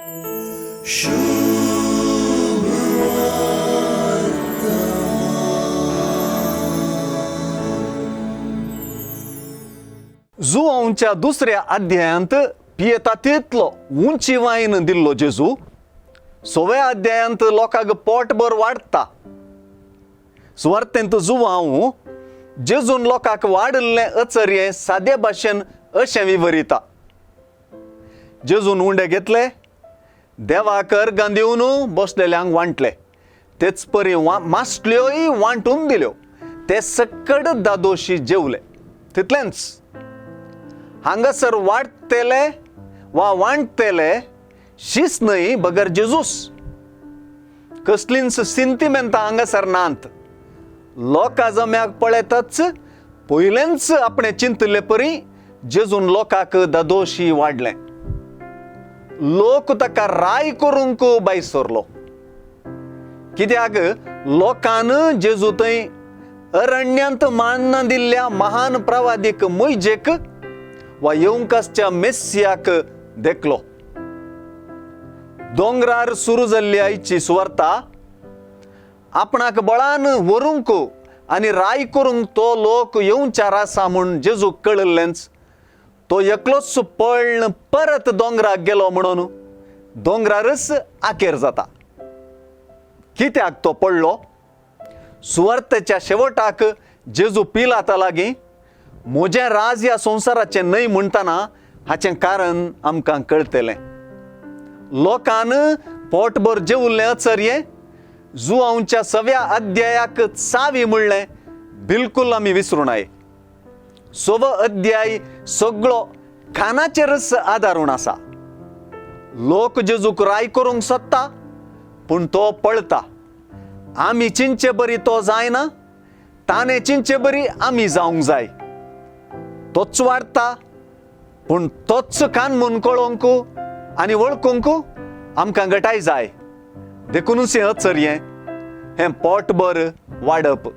जुआंच्या दुसऱ्या अध्यायांत पियेतातेतलो उंचीवायेन दिल्लो जेजू 6व्या अध्यायांत लोकांक पोटभर वाडटा. सुवार्तेंत जुआंव जेजून लोकांक वाडल्लें अचर्ये सादे भाशेन अशें विवरिता. जेजून उंडे घेतले, देवाक अर्गां दिवन बसलेल्यांक वांटले, तेच परी मासल्योय वांटून दिल्यो, ते सकड दादोशी जेवले. तितलेंच हांगासर वाडटेले वा वांटतेले शीस न्हय बगर जेजूस. कसलींच सिंतिमेंतां हांगासर नांत. लोकां जम्याक पळयतच पयलेंच आपणे चिंतले परी जेजून लोकांक दादोशी वाडले. लोक ताका राय करूंक भायर सरलो. कित्याक लोकान जेजू थंय अरण्यांत मान्न दिल्ल्या महान प्रवादीक मोइजेक वा येवंकासच्या मेस्सियाक देखलो. दोंगरार सुरू जाल्ली आयची सुवार्ता आपणाक बळान व्हरूंक आनी राय करूंक तो लोक येवचार आसा म्हूण जेजूक कळिल्लेंच तो एकलोच पळण परत दोंगराक गेलो म्हणून दोंगरारच आखेर जाता. कित्याक तो पडलो? सुवार्तेच्या शेवटाक जेजू पिलाता लागीं म्हजें राज ह्या संवसाराचें न्हय म्हणटना हाचें कारण आमकां कळटलें. लोकान पोटभर जेवल्लें अचर्ये जुआंवच्या 6व्या अध्यायाक चावी म्हणलें बिलकुल आमी विसरूं नये. 6वो अध्याय सगळो खानाचेरच आदारून आसा. लोक जेजूक राय करूंक सोदता पूण तो पळता. आमी चिंचे बरी तो जायना, ताणे चिंचे बरी आमी जावंक जाय. तोच वाडटा पूण तोच कान म्हूण कळोवंक आनी वळखूंक आमकां गटाय जाय. देखूनच हें अचर्ये हें पोटभर वाडप.